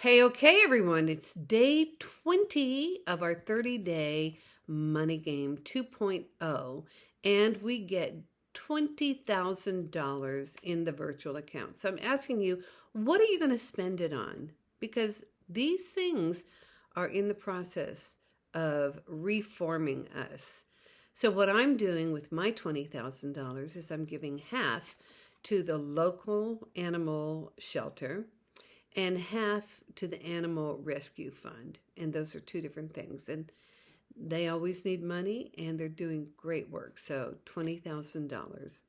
Okay, everyone. It's day 20 of our 30-day money game 2.0, and we get $20,000 in the virtual account. So I'm asking you, what are you going to spend it on? Because these things are in the process of reforming us. So what I'm doing with my $20,000 is I'm giving half to the local animal shelter and half to the Animal Rescue Fund. And those are two different things. And they always need money and they're doing great work. So $20,000.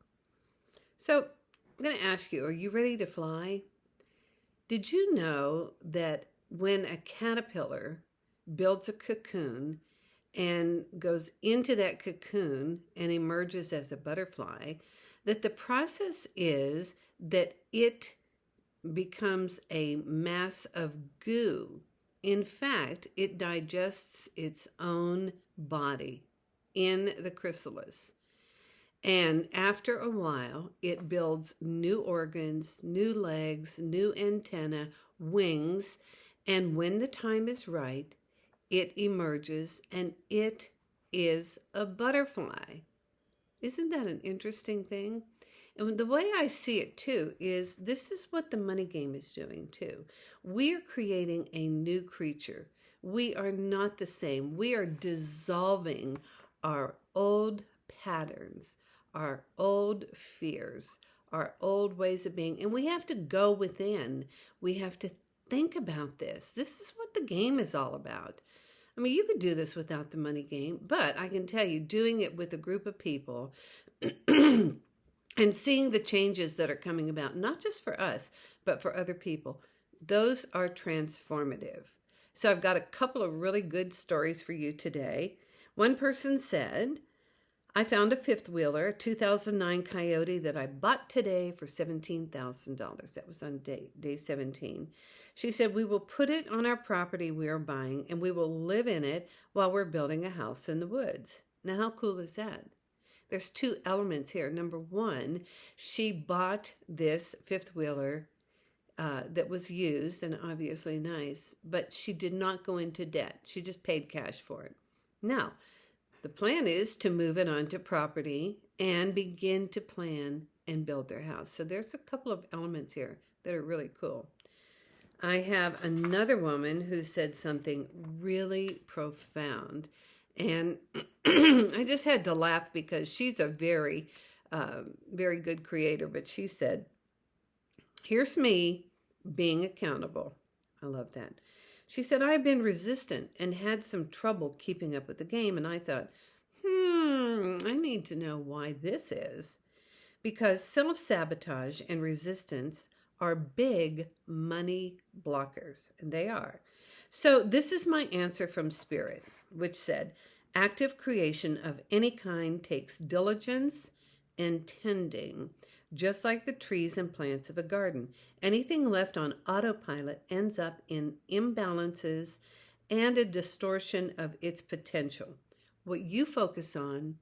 So I'm going to ask you, are you ready to fly? Did you know that when a caterpillar builds a cocoon and goes into that cocoon and emerges as a butterfly, that the process is that it becomes a mass of goo. In fact, it digests its own body in the chrysalis. And after a while, it builds new organs, new legs, new antenna, wings. And when the time is right, it emerges and it is a butterfly. Isn't that an interesting thing? And the way I see it too is this is what the money game is doing too. We are creating a new creature. We are not the same. We are dissolving our old patterns, our old fears, our old ways of being. And we have to go within. We have to think about this. This is what the game is all about. I mean, you could do this without the money game, but I can tell you, doing it with a group of people and seeing the changes that are coming about, not just for us, but for other people, those are transformative. So I've got a couple of really good stories for you today. One person said, I found a fifth wheeler, a 2009 Coyote that I bought today for $17,000. That was on day 17. She said, we will put it on our property we are buying and we will live in it while we're building a house in the woods. Now, how cool is that? There's two elements here. Number one, she bought this fifth wheeler that was used and obviously nice, but she did not go into debt. She just paid cash for it. Now, the plan is to move it onto property and begin to plan and build their house. So there's a couple of elements here that are really cool. I have another woman who said something really profound. And I just had to laugh because she's a very, very good creator. But she said, here's me being accountable. I love that. She said, I've been resistant and had some trouble keeping up with the game. And I thought, I need to know why this is. Because self-sabotage and resistance are big money blockers, and they are. So this is my answer from Spirit, which said, active creation of any kind takes diligence and tending, just like the trees and plants of a garden. Anything left on autopilot ends up in imbalances and a distortion of its potential. What you focus on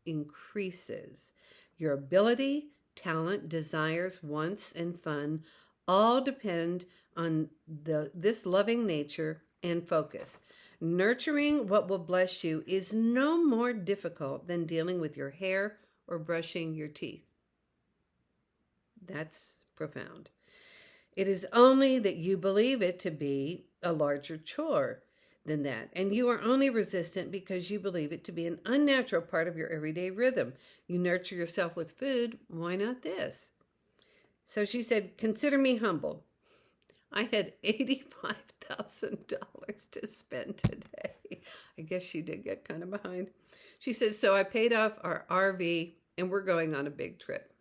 increases. Your ability, talent, desires, wants, and fun all depend on this loving nature and focus. Nurturing what will bless you is no more difficult than dealing with your hair or brushing your teeth. That's profound. It is only that you believe it to be a larger chore than that. And you are only resistant because you believe it to be an unnatural part of your everyday rhythm. You nurture yourself with food. Why not this? So she said, consider me humbled. I had $85,000 to spend today. I guess she did get kind of behind. She says, so I paid off our RV and we're going on a big trip.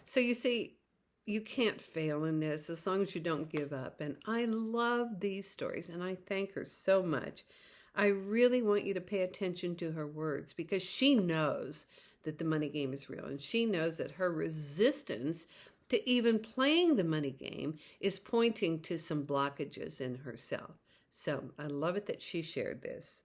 So you see, you can't fail in this as long as you don't give up. And I love these stories and I thank her so much. I really want you to pay attention to her words because she knows that the money game is real. And she knows that her resistance to even playing the money game is pointing to some blockages in herself. So I love it that she shared this.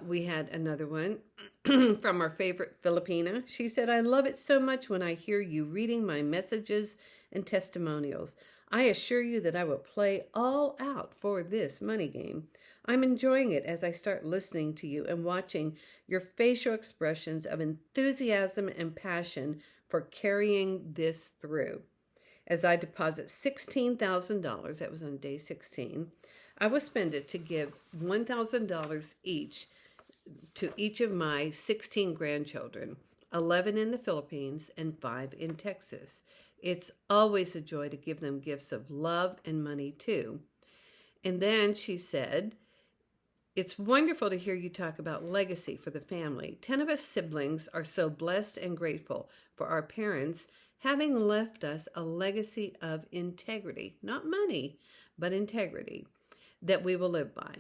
We had another one from our favorite Filipina. She said, I love it so much when I hear you reading my messages and testimonials. I assure you that I will play all out for this money game. I'm enjoying it as I start listening to you and watching your facial expressions of enthusiasm and passion for carrying this through. As I deposit $16,000, that was on day 16, I will spend it to give $1,000 each to each of my 16 grandchildren, 11 in the Philippines and 5 in Texas. It's always a joy to give them gifts of love and money too. And then she said, it's wonderful to hear you talk about legacy for the family. 10 of us siblings are so blessed and grateful for our parents having left us a legacy of integrity, not money, but integrity, that we will live by.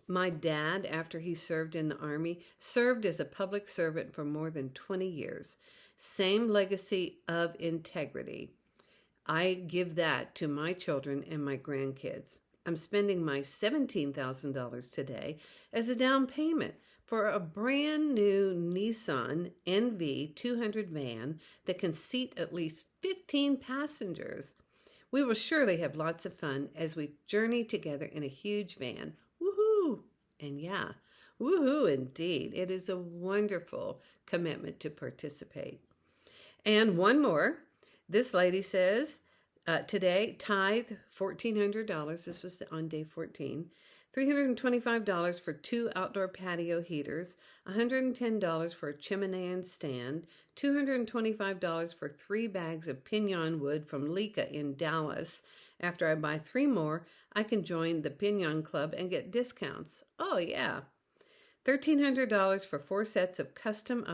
My dad, after he served in the Army, served as a public servant for more than 20 years. Same legacy of integrity. I give that to my children and my grandkids. I'm spending my $17,000 today as a down payment for a brand new Nissan NV 200 van that can seat at least 15 passengers. We will surely have lots of fun as we journey together in a huge van. Woohoo! And yeah, woohoo indeed. It is a wonderful commitment to participate. And one more. This lady says, today, tithe $1,400. This was on day 14. $325 for 2 outdoor patio heaters, $110 for a chimney and stand, $225 for 3 bags of pinon wood from Lika in Dallas. After I buy 3 more, I can join the Pinon Club and get discounts. Oh, yeah. $1,300 for 4 sets of custom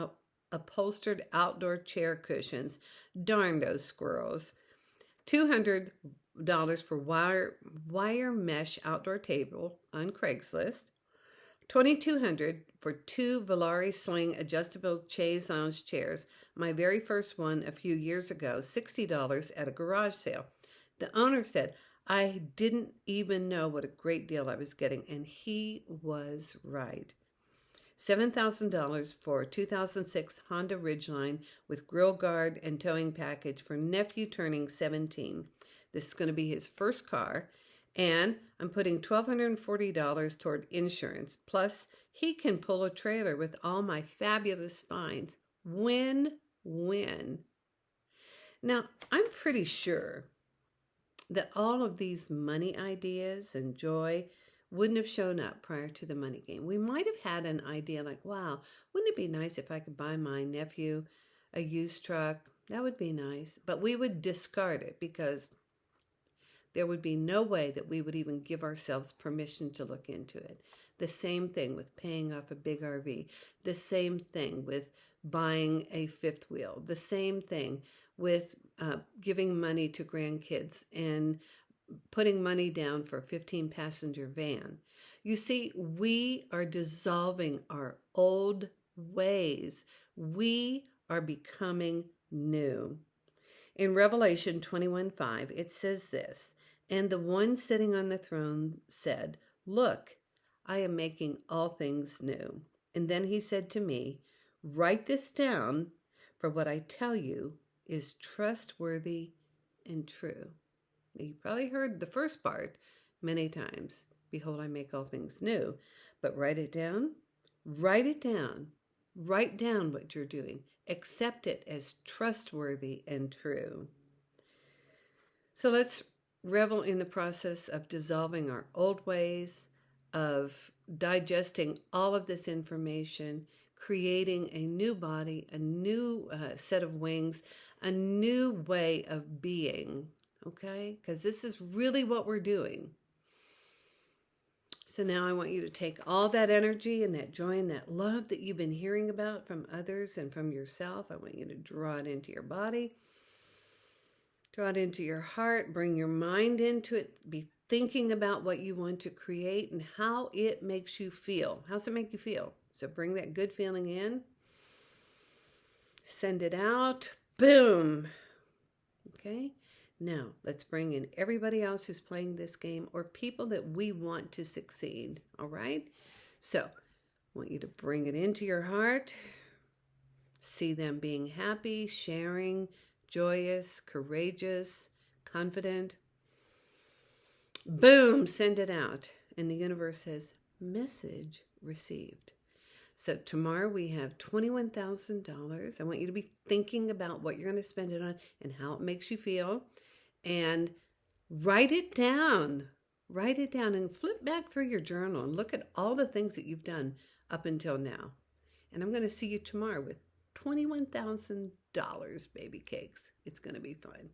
upholstered outdoor chair cushions. Darn those squirrels. $200 for wire mesh outdoor table on Craigslist. $2,200 for 2 Volare Sling adjustable chaise lounge chairs. My very first one a few years ago, $60 at a garage sale. The owner said, I didn't even know what a great deal I was getting, and he was right. $7,000 for a 2006 Honda Ridgeline with grill guard and towing package for nephew turning 17. This is going to be his first car, and I'm putting $1,240 toward insurance. Plus, he can pull a trailer with all my fabulous finds. Win-win. Now, I'm pretty sure that all of these money ideas and joy wouldn't have shown up prior to the money game. We might have had an idea like, wow, wouldn't it be nice if I could buy my nephew a used truck? That would be nice. But we would discard it because there would be no way that we would even give ourselves permission to look into it. The same thing with paying off a big RV. The same thing with buying a 5th wheel. The same thing with giving money to grandkids and putting money down for a 15-passenger van. You see, we are dissolving our old ways. We are becoming new. In Revelation 21:5, it says this, and the one sitting on the throne said, look, I am making all things new. And then he said to me, write this down, for what I tell you is trustworthy and true. You probably heard the first part many times. Behold, I make all things new. But write it down. Write it down. Write down what you're doing. Accept it as trustworthy and true. So let's revel in the process of dissolving our old ways, of digesting all of this information, creating a new body, a new set of wings, a new way of being. Okay? Because this is really what we're doing. So now I want you to take all that energy and that joy and that love that you've been hearing about from others and from yourself. I want you to draw it into your body, draw it into your heart, bring your mind into it, be thinking about what you want to create and how it makes you feel. How's it make you feel? So bring that good feeling in, send it out, boom. Okay? Now, let's bring in everybody else who's playing this game or people that we want to succeed, all right? So, I want you to bring it into your heart, see them being happy, sharing, joyous, courageous, confident. Boom, send it out. And the universe says, message received. So tomorrow we have $21,000. I want you to be thinking about what you're going to spend it on and how it makes you feel. And write it down. Write it down and flip back through your journal and look at all the things that you've done up until now. And I'm going to see you tomorrow with $21,000, baby cakes. It's going to be fun.